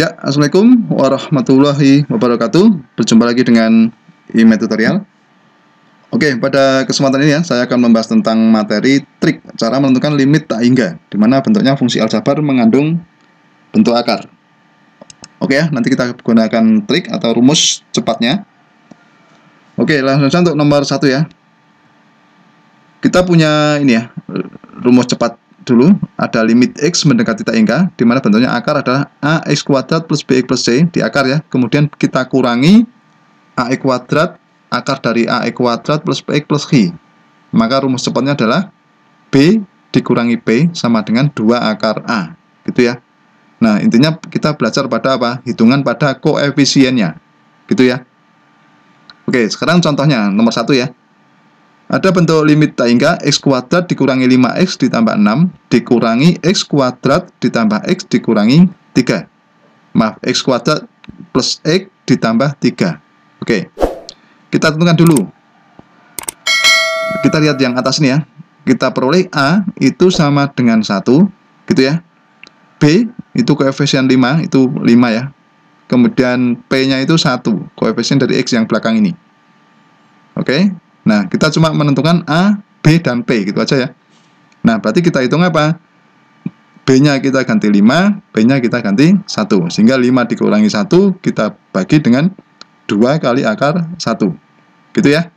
Ya, Assalamualaikum warahmatullahi wabarakatuh. Berjumpa lagi dengan IME Tutorial. Oke, pada kesempatan ini ya, saya akan membahas tentang materi trik cara menentukan limit tak hingga, di mana bentuknya fungsi aljabar mengandung bentuk akar. Oke ya, nanti kita gunakan trik atau rumus cepatnya. Oke, langsung saja untuk nomor 1 ya. Kita punya ini ya, rumus cepat dulu. Ada limit X mendekati tak hingga, di mana bentuknya akar adalah AX kuadrat plus BX plus C di akar ya. Kemudian kita kurangi AX kuadrat akar dari AX kuadrat plus BX plus I. Maka rumus cepatnya adalah B dikurangi P sama dengan 2 akar A. Gitu ya. Nah, intinya kita belajar pada apa? Hitungan pada koefisiennya. Gitu ya. Oke, sekarang contohnya nomor 1 ya. Ada bentuk limit tak hingga X kuadrat dikurangi 5X ditambah 6 dikurangi X kuadrat ditambah X dikurangi 3. Maaf, X kuadrat plus X ditambah 3. Oke, kita tentukan dulu. Kita lihat yang atas ini ya. Kita peroleh A itu sama dengan 1, gitu ya. B itu koefisien 5, itu 5 ya. Kemudian P-nya itu 1, koefisien dari X yang belakang ini. Oke. Nah, kita cuma menentukan A, B, dan P, gitu aja ya. Nah, berarti kita hitung apa? B-nya kita ganti 5, B-nya kita ganti 1. Sehingga 5 dikurangi 1, kita bagi dengan 2 kali akar 1. Gitu ya.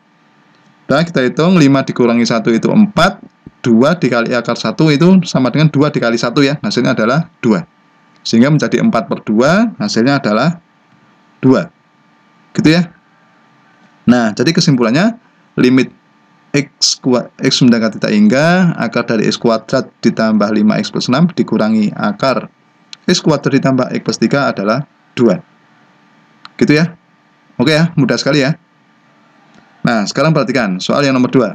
Dan kita hitung 5 dikurangi 1 itu 4, 2 dikali akar 1 itu sama dengan 2 dikali 1 ya. Hasilnya adalah 2. Sehingga menjadi 4/2, hasilnya adalah 2. Gitu ya. Nah, jadi kesimpulannya, limit X mendekati tak hingga akar dari X kuadrat ditambah 5X plus 6 dikurangi akar X kuadrat ditambah X plus 3 adalah 2. Gitu ya. Oke ya, mudah sekali ya. Nah, sekarang perhatikan soal yang nomor 2.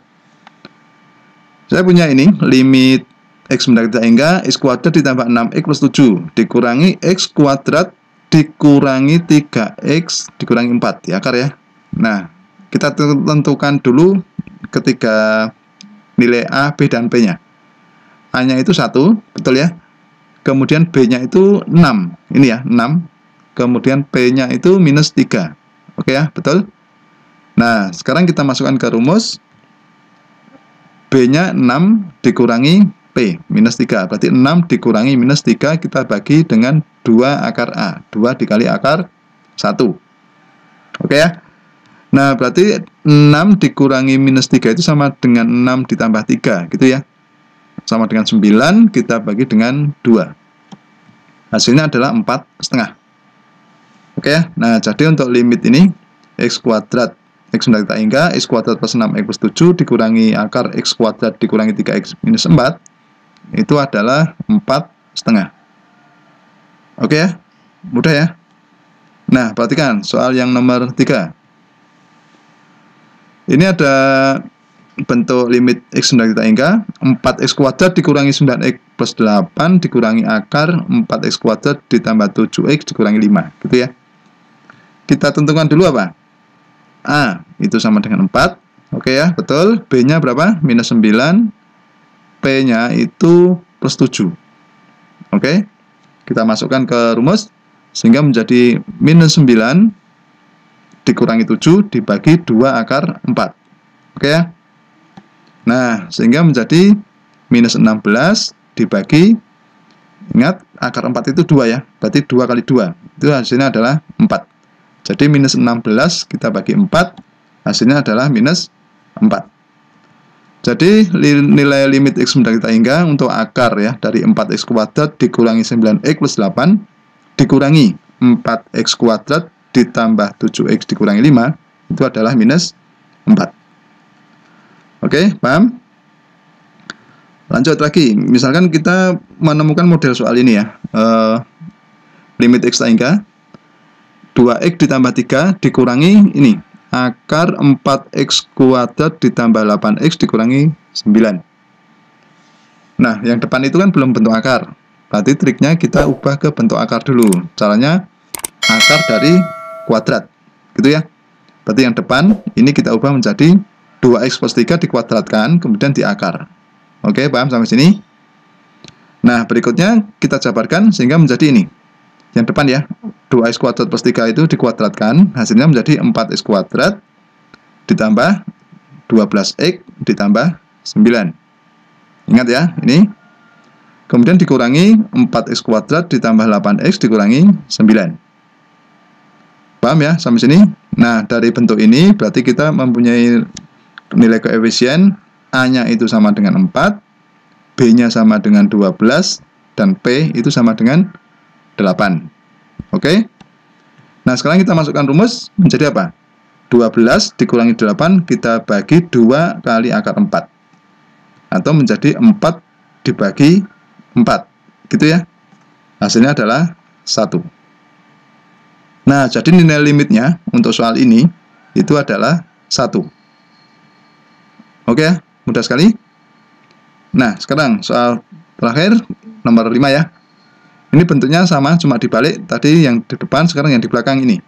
Saya punya ini, limit X mendekati tak hingga X kuadrat ditambah 6X plus 7 dikurangi X kuadrat dikurangi 3X dikurangi 4 di akar ya. Nah, kita tentukan dulu ketiga nilai A, B, dan P-nya. A-nya itu 1, betul ya. Kemudian B-nya itu 6, ini ya, 6. Kemudian P-nya itu minus 3. Oke ya, betul. Nah, sekarang kita masukkan ke rumus. B-nya 6 dikurangi P, minus 3. Berarti 6 dikurangi minus 3, kita bagi dengan 2 akar A. 2 dikali akar 1. Oke ya. Nah, berarti 6 dikurangi minus 3 itu sama dengan 6 ditambah 3, gitu ya. Sama dengan 9, kita bagi dengan 2. Hasilnya adalah 4,5. Oke ya. Nah, jadi untuk limit ini, X kuadrat, X mendekati tak hingga, X kuadrat plus 6X plus 7 dikurangi akar X kuadrat dikurangi 3X minus 4, itu adalah 4,5. Oke ya. Mudah ya. Nah, perhatikan soal yang nomor 3. Ini ada bentuk limit X mendekati tak hingga 4X kuadrat dikurangi 9X plus 8 dikurangi akar 4X kuadrat ditambah 7X dikurangi 5, gitu ya. Kita tentukan dulu apa? A itu sama dengan 4. Oke ya, betul. B-nya berapa? Minus 9. P-nya itu plus 7. Oke. Kita masukkan ke rumus sehingga menjadi minus 9 dikurangi 7 dibagi 2 akar 4. Oke ya. Nah, sehingga menjadi minus 16 dibagi, ingat akar 4 itu 2 ya. Berarti 2 kali 2. Itu hasilnya adalah 4. Jadi minus 16 kita bagi 4, hasilnya adalah minus 4. Jadi nilai limit X mendekati tak hingga untuk akar ya dari 4X kuadrat dikurangi 9X plus 8 dikurangi 4X kuadrat ditambah 7X dikurangi 5 itu adalah minus 4. Oke, paham? Lanjut lagi. Misalkan kita menemukan model soal ini ya. Limit X tak hingga 2X ditambah 3 dikurangi ini akar 4X kuadrat ditambah 8X dikurangi 9. Nah, yang depan itu kan belum bentuk akar. Berarti triknya kita ubah ke bentuk akar dulu. Caranya akar dari kuadrat, gitu ya. Berarti yang depan ini kita ubah menjadi 2X plus 3 dikuadratkan, kemudian diakar. Oke, paham sampai sini? Nah, berikutnya kita jabarkan sehingga menjadi ini. yang depan ya, 2x kuadrat plus 3 itu dikuadratkan, hasilnya menjadi 4x kuadrat ditambah 12x ditambah 9. Ingat ya, ini. Kemudian dikurangi 4x kuadrat ditambah 8x dikurangi 9. Paham ya sampai sini? Nah, dari bentuk ini berarti kita mempunyai nilai koefisien A-nya itu sama dengan 4, B-nya sama dengan 12, dan P itu sama dengan 8. Oke? Nah, sekarang kita masukkan rumus menjadi apa? 12 dikurangi 8 kita bagi 2 kali akar 4. Atau menjadi 4 dibagi 4. Gitu ya. Hasilnya adalah 1. Nah, jadi nilai limitnya untuk soal ini itu adalah 1. Oke ya, mudah sekali. Nah, sekarang soal terakhir nomor 5 ya. Ini bentuknya sama, cuma dibalik. Tadi yang di depan, sekarang yang di belakang ini.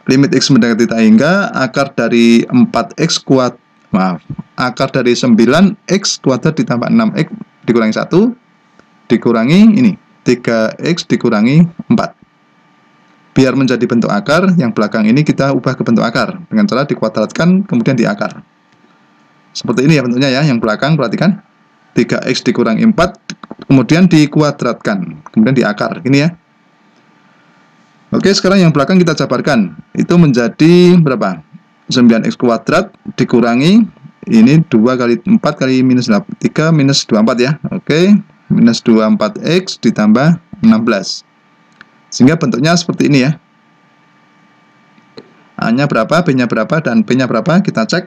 Limit x mendekati tak hingga akar dari 4x kuadrat, akar dari 9x kuadrat ditambah 6x dikurangi 1 dikurangi ini 3x dikurangi 4. Biar menjadi bentuk akar, yang belakang ini kita ubah ke bentuk akar dengan cara dikuadratkan kemudian diakar. Seperti ini ya bentuknya ya, yang belakang perhatikan 3x dikurangi 4 kemudian dikuadratkan kemudian diakar, ini ya. Oke, sekarang yang belakang kita jabarkan. Itu menjadi berapa? 9x kuadrat dikurangi ini 2 kali 4 kali minus 3 minus 24 ya. Oke, minus 24x ditambah 16. Sehingga bentuknya seperti ini ya. A-nya berapa, B-nya berapa, dan P-nya berapa, kita cek.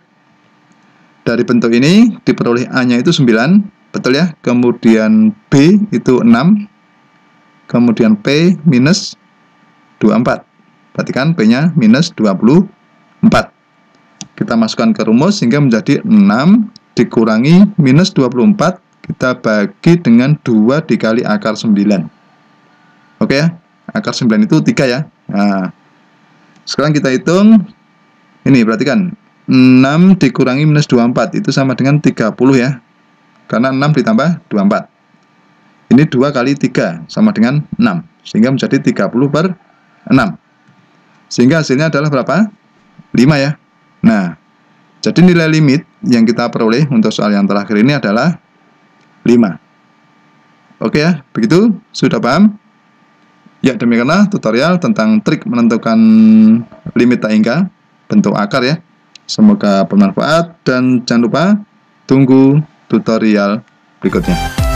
Dari bentuk ini diperoleh A-nya itu 9, betul ya. Kemudian B itu 6. Kemudian P minus 24. Perhatikan P-nya minus 24. Kita masukkan ke rumus sehingga menjadi 6 dikurangi minus 24 kita bagi dengan 2 dikali akar 9. Oke ya, akar 9 itu 3 ya. Nah, sekarang kita hitung. Ini perhatikan 6 dikurangi minus 24 itu sama dengan 30 ya. Karena 6 ditambah 24. Ini 2 kali 3 sama dengan 6. Sehingga menjadi 30 per 6. Sehingga hasilnya adalah berapa? 5 ya. Nah, jadi nilai limit yang kita peroleh untuk soal yang terakhir ini adalah 5. Oke ya, begitu? Sudah paham? Ya, demikianlah tutorial tentang trik menentukan limit tak hingga bentuk akar ya. Semoga bermanfaat dan jangan lupa tunggu tutorial berikutnya.